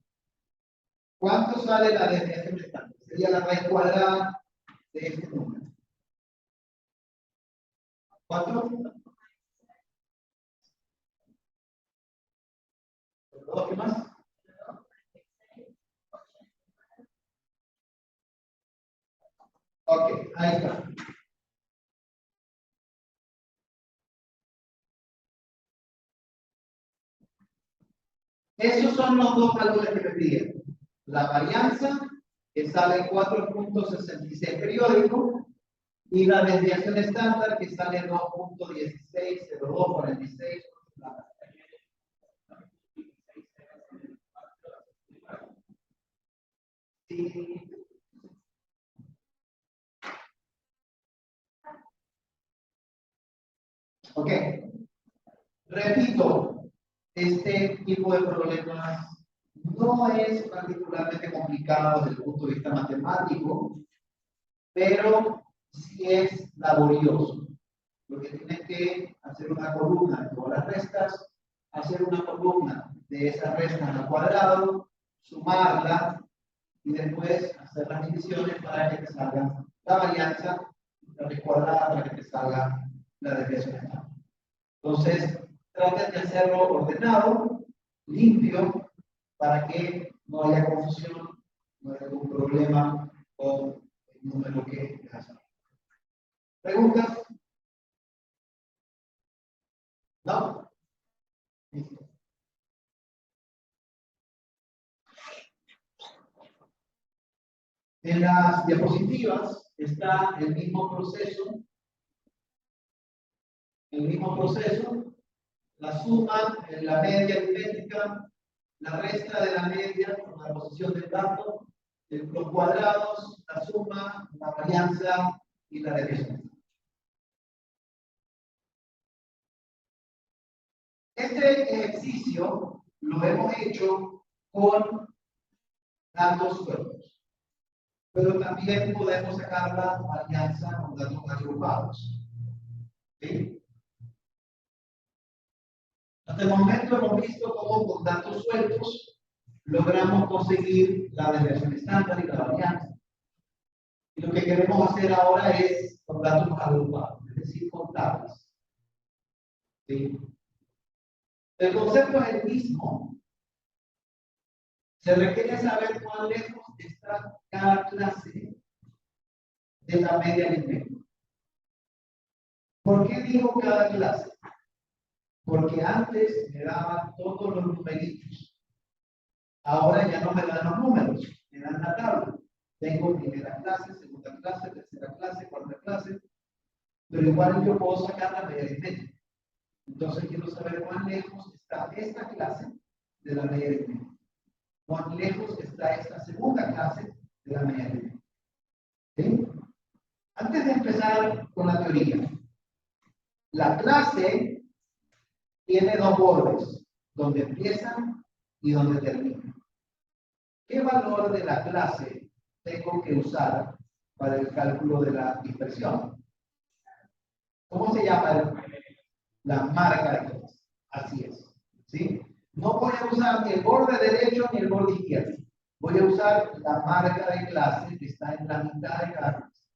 ¿Cuánto sale la desviación estándar? Sería la raíz cuadrada de este número. ¿4? ¿Dos? ¿Qué más? Ok, ahí está. Esos son los dos valores que me piden. La varianza, que sale 4.66 periódico, y la desviación estándar, que sale 2.160246. Sí. Ok. Repito, este tipo de problemas no es particularmente complicado desde el punto de vista matemático, pero sí es laborioso, porque tienes que hacer una columna de todas las restas, hacer una columna de esas restas al cuadrado, sumarla y después hacer las divisiones para que te salga la varianza, la raíz cuadrada para que te salga la desviación estándar. Entonces, traten de hacerlo ordenado, limpio, para que no haya confusión, no haya algún problema con el número que hace. ¿Preguntas? ¿No? Listo. En las diapositivas está el mismo proceso, la suma, la media aritmética, la resta de la media con la posición del dato, los cuadrados, la suma, la varianza y la desviación. Este ejercicio lo hemos hecho con datos sueltos, pero también podemos sacar la varianza con datos agrupados. ¿Sí? Hasta el momento hemos visto cómo con datos sueltos logramos conseguir la desviación estándar y la varianza. Y lo que queremos hacer ahora es con datos agrupados, es decir, contables. ¿Sí? El concepto es el mismo. Se requiere saber cuán lejos está cada clase de la media aritmética. ¿Por qué digo cada clase? Porque antes me daban todos los numeritos. Ahora ya no me dan los números, me dan la tabla. Tengo primera clase, segunda clase, tercera clase, cuarta clase. pero igual yo puedo sacar la media aritmética. Entonces quiero saber cuán lejos está esta clase de la media aritmética. Cuán lejos está esta segunda clase de la media aritmética. ¿Sí? Antes de empezar con la teoría, la clase tiene dos bordes, donde empieza y donde termina. ¿Qué valor de la clase tengo que usar para el cálculo de la dispersión? ¿Cómo se llama? La marca de clase. Así es. ¿Sí? No voy a usar ni el borde derecho ni el borde izquierdo. Voy a usar la marca de clase que está en la mitad de cada clase.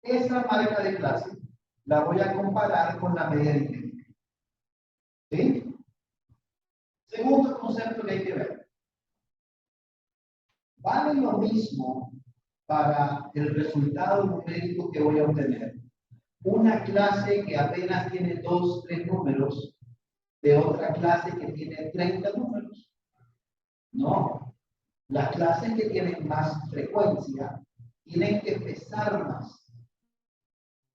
Esa marca de clase la voy a comparar con la media aritmética. ¿Sí? Segundo concepto que hay que ver. Vale lo mismo para el resultado numérico que voy a obtener. Una clase que apenas tiene 2, 3 números de otra clase que tiene 30 números. No. Las clases que tienen más frecuencia tienen que pesar más.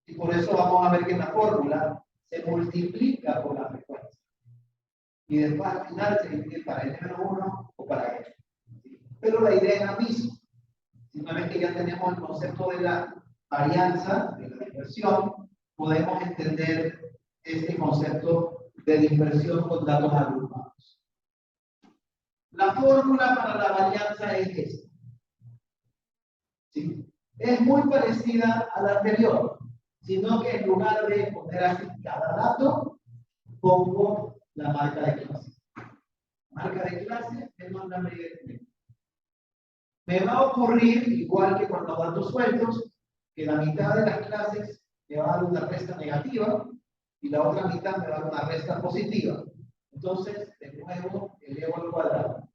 Y por eso vamos a ver que en la fórmula se multiplica por la frecuencia. Y después al final se divide para n-1 o para n. Pero la idea es la misma. Simplemente ya tenemos el concepto de la varianza, de la dispersión, podemos entender este concepto de dispersión con datos agrupados. La fórmula para la varianza es esta. ¿Sí? Es muy parecida a la anterior, sino que en lugar de poner así cada dato, pongo la marca de clase. Marca de clase menos la media aritmética. Me va a ocurrir, igual que con los datos sueltos, que la mitad de las clases me va a dar una resta negativa y la otra mitad me va a dar una resta positiva. Entonces, de nuevo, elevo al cuadrado.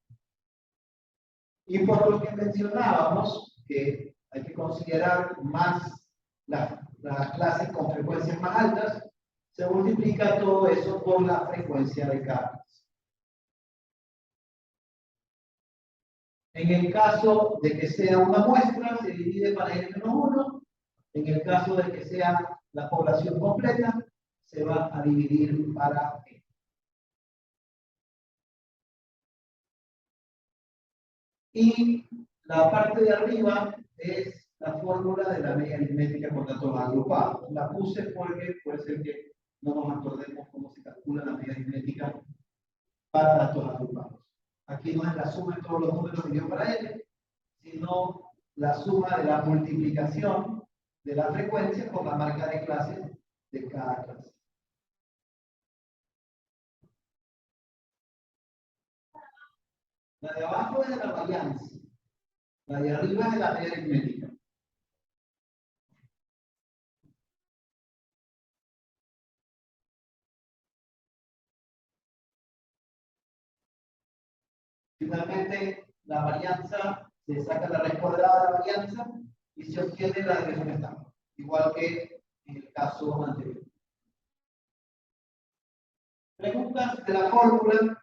Y por lo que mencionábamos, que hay que considerar más las clases con frecuencias más altas, se multiplica todo eso por la frecuencia de cada clase. En el caso de que sea una muestra, se divide para n-1. En el caso de que sea la población completa, se va a dividir para n. Y la parte de arriba es la fórmula de la media aritmética con datos agrupados. La puse porque puede ser que no nos acordemos cómo se calcula la media aritmética para datos agrupados. Aquí no es la suma de todos los números que dio para n, sino la suma de la multiplicación de la frecuencia con la marca de clase de cada clase. La de abajo es de la varianza, la de arriba es de la media aritmética. Finalmente, la varianza, se saca la raíz cuadrada de la varianza y se obtiene la desviación estándar, igual que en el caso anterior. Preguntas de la fórmula.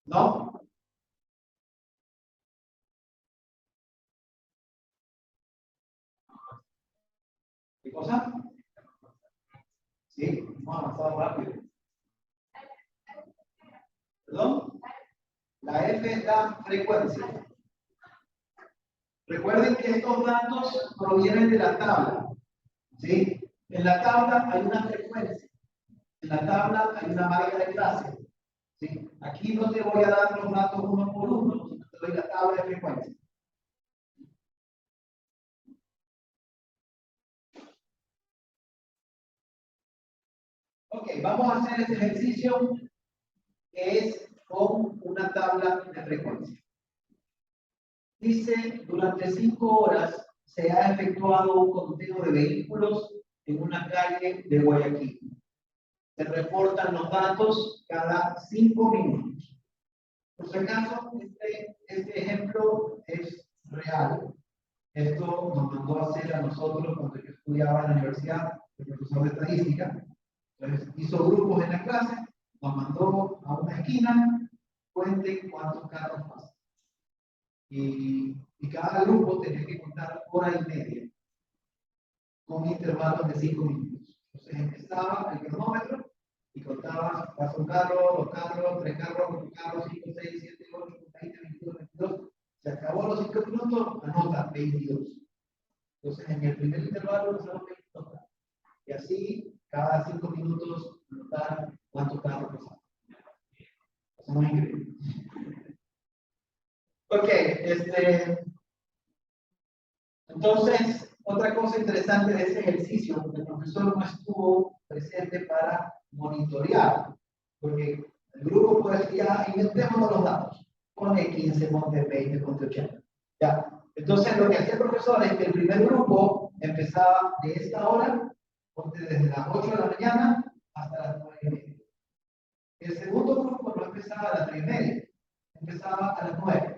¿No? ¿Qué cosa? Sí, hemos avanzado rápido. ¿Perdón? La F es la frecuencia. Recuerden que estos datos provienen de la tabla. ¿Sí? En la tabla hay una frecuencia. En la tabla hay una marca de clase. ¿Sí? Aquí no te voy a dar los datos uno por uno, sino te doy la tabla de frecuencia. Ok, vamos a hacer este ejercicio que es con una tabla de frecuencia. Dice, durante 5 horas se ha efectuado un conteo de vehículos en una calle de Guayaquil. Se reportan los datos cada 5 minutos. Por si acaso, este ejemplo es real. Esto nos mandó a hacer a nosotros cuando yo estudiaba en la universidad, el profesor de estadística. Entonces hizo grupos en la clase, nos mandó a una esquina, cuenten cuántos carros pasan. Y Y cada grupo tenía que contar hora y media, con intervalos de 5 minutos. Entonces empezaba el cronómetro y contaba, pasa un carro, 2 carros, 3 carros, 4 carros, 5, 6, 7, 8, 20, 22, 22. Se acabó los 5 minutos, anota 22. Entonces en el primer intervalo pasaron 22. Y así, cada 5 minutos, anotar cuántos carros pasaron. Eso es muy increíble. Ok, entonces, otra cosa interesante de ese ejercicio, el profesor no estuvo presente para monitorear, porque el grupo puede decir, ya inventemos los datos, pone 15, ponte 20, ponte 80. Ya. Entonces, lo que hacía el profesor es que el primer grupo empezaba de esta hora, ponte desde las 8 de la mañana hasta las 9:30. El segundo grupo no empezaba a las 3:30, empezaba a las 9.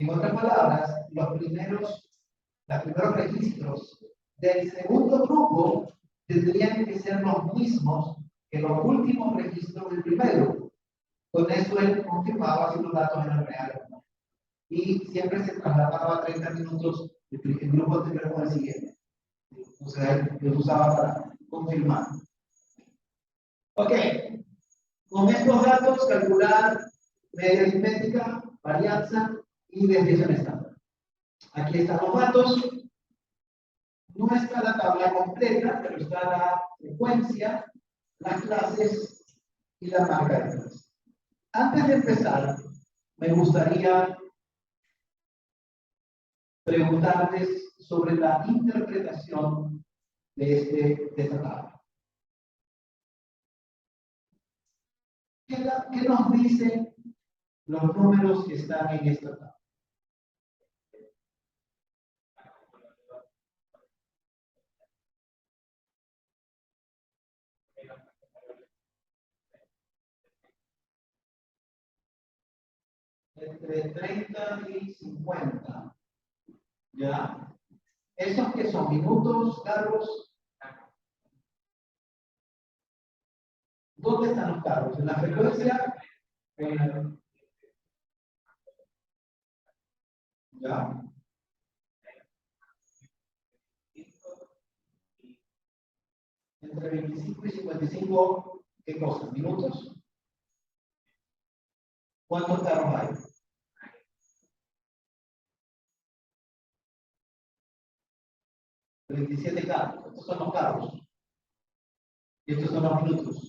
En otras palabras, los primeros registros del segundo grupo tendrían que ser los mismos que los últimos registros del primero. Con eso él confirmaba si los datos eran reales o no. Y siempre se trasladaba 30 minutos el grupo anterior con el siguiente. O sea, él los usaba para confirmar. Ok. Con estos datos, calcular media aritmética, varianza y desviación estándar. Aquí están los datos. No está la tabla completa, pero está la frecuencia, las clases y la marca de clase. Antes de empezar, me gustaría preguntarles sobre la interpretación de esta tabla. ¿Qué nos dicen los números que están en esta tabla? Entre 30 y 50. ¿Ya? ¿Esos que son minutos, carros? ¿Dónde están los carros? ¿En la frecuencia? ¿Ya? Entre 25 y 55, ¿qué cosa? ¿Minutos? ¿Cuántos carros hay? 37 carros. Estos son los carros. Y estos son los minutos.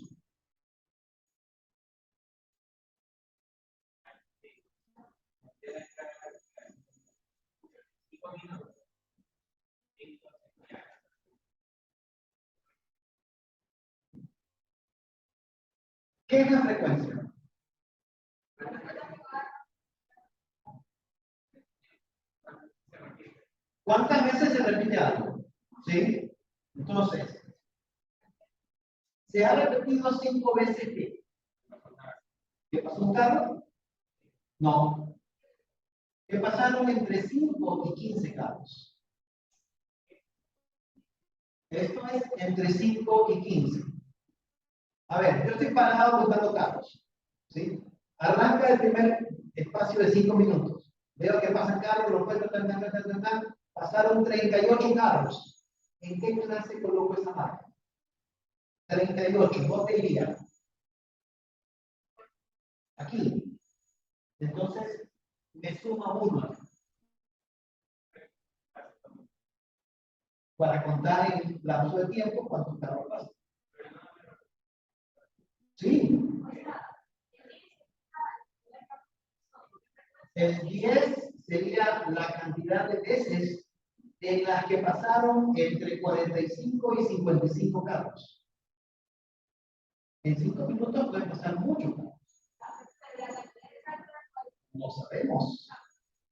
¿Qué es la frecuencia? ¿Cuántas veces se repite algo? ¿Sí? Entonces, ¿se ha repetido 5 veces qué? ¿Qué pasó un carro? No. ¿Qué pasaron entre 5 y 15 carros? Esto es entre 5 y 15. A ver, yo estoy parado contando carros. ¿Sí? Arranca el primer espacio de 5 minutos. Veo que pasan carros, los cuento, pasaron 38 carros. ¿En qué clase coloco esa marca? 38, ¿dónde iría? Aquí. Entonces, me suma 1. Para contar en lapso de tiempo cuántos carros pasan. Sí. El 10 sería la cantidad de veces en las que pasaron entre 45 y 55 carros. En 5 minutos pueden pasar muchos carros. No sabemos.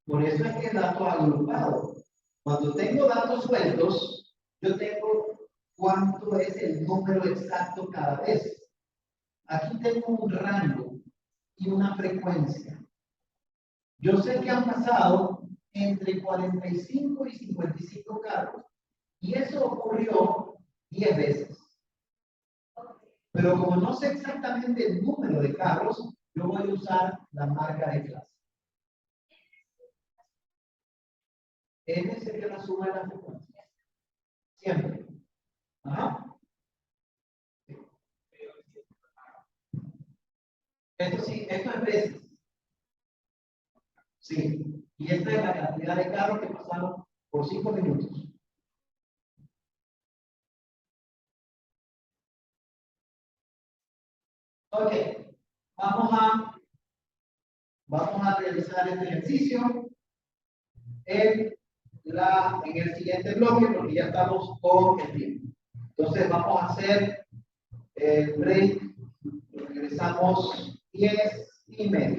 Por eso es que datos agrupados. Cuando tengo datos sueltos, yo tengo cuánto es el número exacto cada vez. Aquí tengo un rango y una frecuencia. Yo sé que han pasado entre 45 y 55 carros. Y eso ocurrió 10 veces. Pero como no sé exactamente el número de carros, yo voy a usar la marca de clase. N sería la suma de las frecuencias. Siempre. Ajá. Esto sí, esto es veces. Sí. Y esta es la cantidad de carros que pasaron por 5 minutos. Ok. Vamos a realizar este ejercicio en el siguiente bloque porque ya estamos con el tiempo. Entonces vamos a hacer el break. Regresamos 10:30.